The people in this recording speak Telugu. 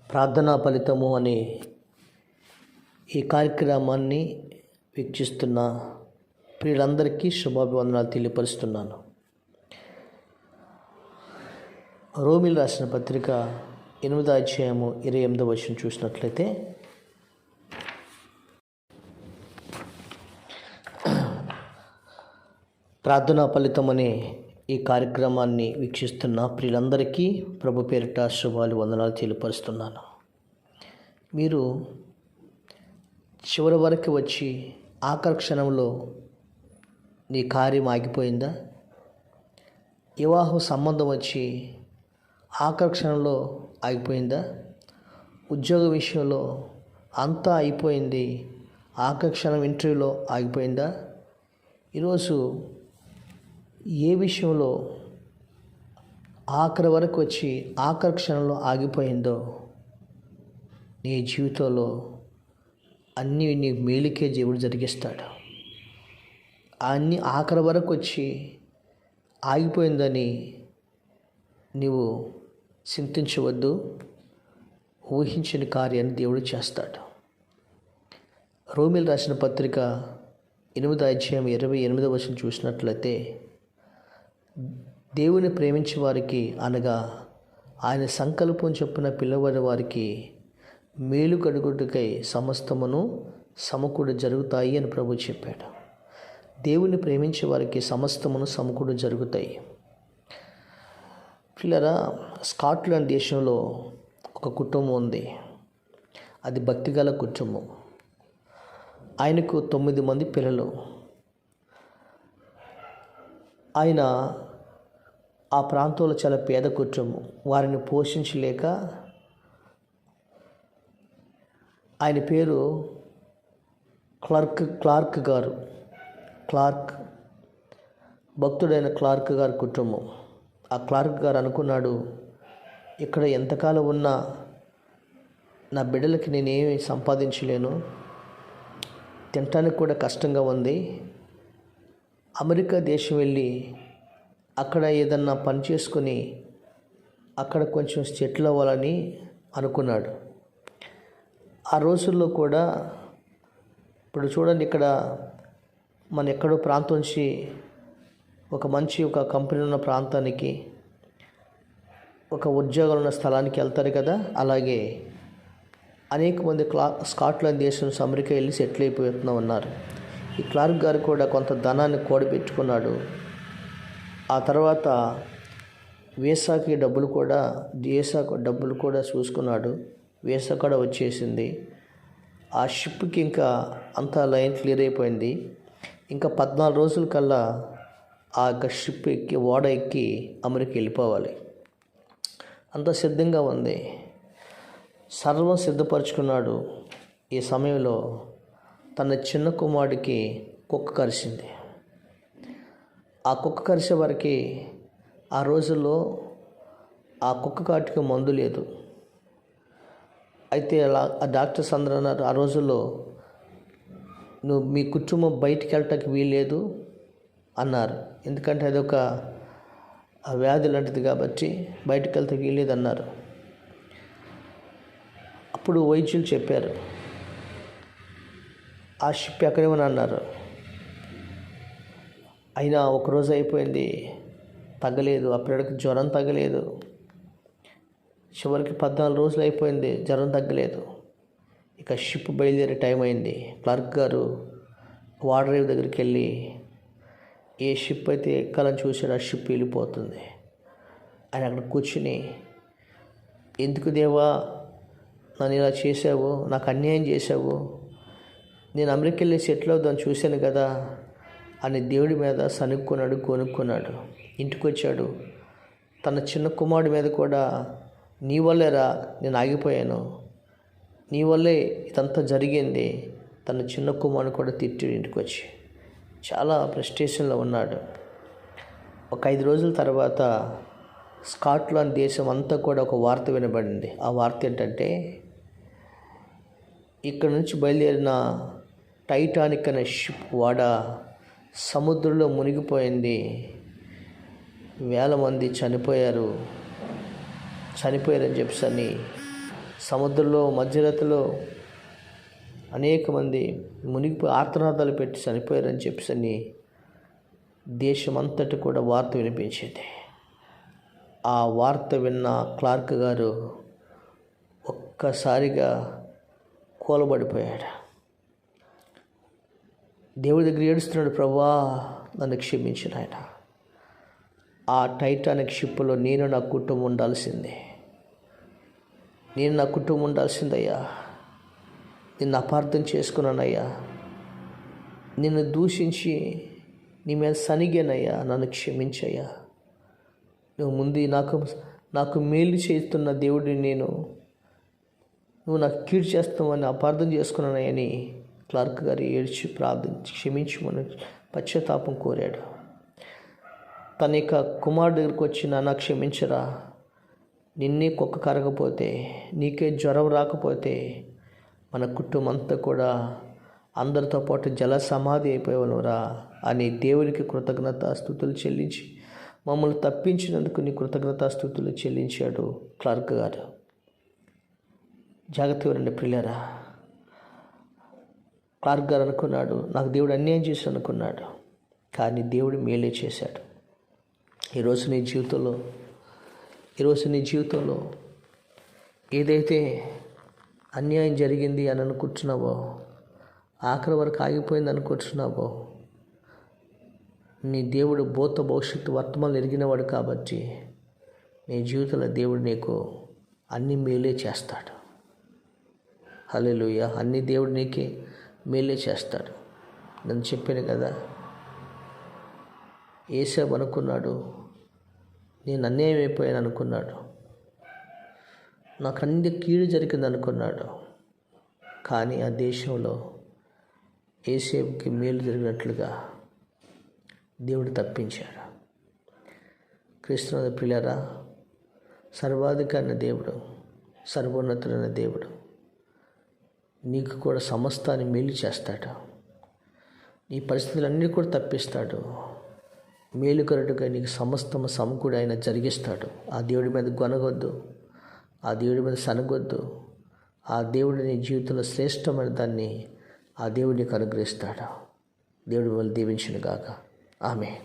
ప్రార్థనా ఫలితము అనే ఈ కార్యక్రమాన్ని వీక్షిస్తున్న ప్రియులందరికీ శుభాభివందనాలు తెలియపరుస్తున్నాను. రోమిల్ రాసిన పత్రిక 8వ అధ్యాయము 28వ వచనం చూసినట్లయితే, ప్రార్థనా ఫలితం అనే ఈ కార్యక్రమాన్ని వీక్షిస్తున్న ప్రియులందరికీ ప్రభు పేరిట శుభాలు వందనాలు తెలియపరుస్తున్నాను. మీరు చివరి వరకు వచ్చి ఆఖరి క్షణంలో నీ కార్యం ఆగిపోయిందా? వివాహ సంబంధం వచ్చి ఆఖరి క్షణంలో ఆగిపోయిందా? ఉద్యోగ విషయంలో అంతా అయిపోయింది, ఆఖరి క్షణం ఇంటర్వ్యూలో ఆగిపోయిందా? ఈరోజు ఏ విషయంలో ఆఖరి వరకు వచ్చి ఆఖరి క్షణంలో ఆగిపోయిందో నీ జీవితంలో అన్నీ నీ మేలుకే దేవుడు జరిగిస్తాడు. అన్నీ ఆఖరి వరకు వచ్చి ఆగిపోయిందని నీవు చింతించవద్దు. ఊహించిన కార్యాన్ని దేవుడు చేస్తాడు. రోమిల్ రాసిన పత్రిక 8వ అధ్యాయం 28వ వచనం చూసినట్లయితే, దేవుని ప్రేమించే వారికి అనగా ఆయన సంకల్పం చొప్పున పిలువబడిన వారికి మేలు కలుగుటకై సమస్తమును సమకూడి జరుగుతాయి అని ప్రభు చెప్పాడు. దేవుని ప్రేమించే వారికి సమస్తమును సమకూడి జరుగుతాయి. పిల్లరా, స్కాట్లాండ్ దేశంలో ఒక కుటుంబం ఉంది. అది భక్తిగల కుటుంబం. ఆయనకు 9 మంది పిల్లలు. ఆయన ఆ ప్రాంతంలో చాలా పేద కుటుంబం. వారిని పోషించలేక ఆయన పేరు క్లార్క్ గారు. భక్తుడైన క్లార్క్ గారి కుటుంబం. ఆ క్లార్క్ గారు అనుకున్నాడు, ఇక్కడ ఎంతకాలం ఉన్నా నా బిడ్డలకి నేనేమి సంపాదించలేను, తినటానికి కూడా కష్టంగా ఉంది. అమెరికా దేశం వెళ్ళి అక్కడ ఏదన్నా పని చేసుకొని అక్కడ కొంచెం సెటిల్ అవ్వాలని అనుకున్నాడు. ఆ రోజుల్లో కూడా ఇప్పుడు చూడండి, ఇక్కడ మన ఎక్కడో ప్రాంతం నుంచి ఒక కంపెనీ ఉన్న ప్రాంతానికి, ఒక ఉద్యోగాలు ఉన్న స్థలానికి వెళ్తారు కదా. అలాగే అనేక మంది స్కాట్లాండ్ దేశం నుంచి అమెరికా వెళ్ళి సెటిల్ అయిపోతున్నా ఉన్నారు. ఈ క్లార్క్ గారు కూడా కొంత ధనాన్ని కూడబెట్టుకున్నాడు. ఆ తర్వాత వీసాకి డబ్బులు కూడా చూసుకున్నాడు. వీసా కూడా వచ్చేసింది. ఆ షిప్కి ఇంకా అంతా లైన్ క్లియర్ అయిపోయింది. ఇంకా 14 రోజుల కల్లా ఆ షిప్ ఎక్కి ఓడ ఎక్కి అమెరికా వెళ్ళిపోవాలి. అంత సిద్ధంగా ఉంది. సర్వం సిద్ధపరచుకున్నాడు. ఈ సమయంలో తన చిన్న కుమారుడికి కుక్క కరిచింది. ఆ కుక్క కరిసే వరకు ఆ రోజుల్లో ఆ కుక్క కాటికి మందు లేదు. అయితే ఆ డాక్టర్స్ అందరూ అన్నారు, ఆ రోజుల్లో నువ్వు మీ కుటుంబం బయటికి వెళ్ళటానికి వీల్లేదు అన్నారు. ఎందుకంటే అదొక వ్యాధి లాంటిది కాబట్టి బయటికి వెళ్తే వీల్లేదు అన్నారు. అప్పుడు వైద్యులు చెప్పారు, ఆ షిప్ ఎక్కడేమని అన్నారు. అయినా ఒకరోజు అయిపోయింది, తగ్గలేదు. ఆ పిల్లడికి జ్వరం తగ్గలేదు. చివరికి 14 రోజులు అయిపోయింది, జ్వరం తగ్గలేదు. ఇక షిప్ బయలుదేరే టైం అయింది. క్లార్క్ గారు వాడరేవు దగ్గరికి వెళ్ళి ఏ షిప్ అయితే ఎక్కాలని చూసాడు, ఆ షిప్ వెళ్ళిపోతుంది. ఆయన అక్కడ కూర్చుని, ఎందుకు దేవా నన్ను ఇలా చేసావు, నాకు అన్యాయం చేసావు, నేను అమెరికా వెళ్ళి సెటిల్ అవుదాన్ని చూశాను కదా అని దేవుడి మీద కొనుక్కున్నాడు. ఇంటికి వచ్చాడు. తన చిన్న కుమారుడి మీద కూడా, నీ వల్లేరా నేను ఆగిపోయాను, నీ వల్లే ఇదంతా జరిగింది, తన చిన్న కుమారుని కూడా తిట్టాడు. ఇంటికి వచ్చి చాలా ఫ్రస్ట్రేషన్లో ఉన్నాడు. ఒక 5 రోజుల తర్వాత స్కాట్లాండ్ దేశం అంతా కూడా ఒక వార్త వినబడింది. ఆ వార్త ఏంటంటే, ఇక్కడ నుంచి బయలుదేరిన టైటానిక్ అనే షిప్ ఓడ సముద్రంలో మునిగిపోయింది. 1000 మంది చనిపోయారు. చనిపోయారని చెప్పని సముద్రంలో మధ్యరాత్రిలో అనేక మంది మునిగిపోయి ఆర్తనాదాలు పెట్టి చనిపోయారని చెప్పని దేశమంతటి కూడా వార్త వినిపించేది. ఆ వార్త విన్న క్లార్క్ గారు ఒక్కసారిగా కూలబడిపోయాడు. దేవుడి దగ్గర ఏడుస్తున్నాడు, ప్రభువా నన్ను క్షమించిన ఆయన. ఆ టైటానిక్ షిప్లో నేను నా కుటుంబం ఉండాల్సిందే, నేను నా కుటుంబం ఉండాల్సిందయ్యా. నిన్ను అపార్థం చేసుకున్నానయ్యా, నిన్ను దూషించి నీ మీద సనిగానయ్యా, నన్ను క్షమించయ్యా. నువ్వు ముందు నాకు మేలు చేస్తున్న దేవుడిని నువ్వు నాకు కీడు చేస్తామని అపార్థం చేసుకున్నానని క్లార్క్ గారు ఏడ్చి ప్రార్థించి క్షమించమని పశ్చాత్తాపం కోరాడు. తన యొక్క కుమారుడు దగ్గరికి వచ్చి, నాన్న క్షమించరా, నిన్నే కుక్క కరగపోతే, నీకే జ్వరం రాకపోతే మన కుటుంబం అంతా కూడా అందరితో పాటు జల సమాధి అయిపోయేవనురా అని దేవునికి కృతజ్ఞతాస్తుతులు చెల్లించి మమ్మల్ని తప్పించినందుకు నీ కృతజ్ఞతాస్తుతులు చెల్లించాడు క్లార్క్ గారు. జాగ్రత్తగా రండి ప్రియులారా. క్లార్క్ గారు అనుకున్నాడు, నాకు దేవుడు అన్యాయం చేసి అనుకున్నాడు, కానీ దేవుడు మేలే చేశాడు. ఈరోజు నీ జీవితంలో ఏదైతే అన్యాయం జరిగింది అని అనుకుంటున్నావో, ఆఖరి వరకు ఆగిపోయింది అనుకుంటున్నావో, నీ దేవుడు భూత భవిష్యత్తు వర్తమానం ఎరిగినవాడు కాబట్టి నీ జీవితంలో దేవుడు నీకు అన్ని మేలే చేస్తాడు. హల్లెలూయా. అన్ని దేవుడు నీకే మేలే చేస్తాడు. నేను చెప్పాను కదా, ఏసావు అనుకున్నాడు, నేను అన్యాయం అయిపోయాను అనుకున్నాడు, నాకు అన్ని కీడు జరిగింది అనుకున్నాడు. కానీ ఆ దేశంలో ఏసేపుకి మేలు జరిగినట్లుగా దేవుడు తప్పించాడు. క్రీస్తునాథ ప్రియులారా, సర్వాధికారైన దేవుడు, సర్వోన్నతుడైన దేవుడు నీకు కూడా సమస్తాన్ని మేలు చేస్తాడు. నీ పరిస్థితులన్నీ కూడా తప్పిస్తాడు. మేలుకరటుగా నీకు సమస్తము సమకూడి ఆయన జరిగిస్తాడు. ఆ దేవుడి మీద గొనగొద్దు, ఆ దేవుడి మీద సనగొద్దు. ఆ దేవుడు నీ జీవితంలో శ్రేష్టమైన దాన్ని ఆ దేవుడు నీకు అనుగ్రహిస్తాడు. దేవుడి వల్ల దీవించును గాక. ఆమేన్.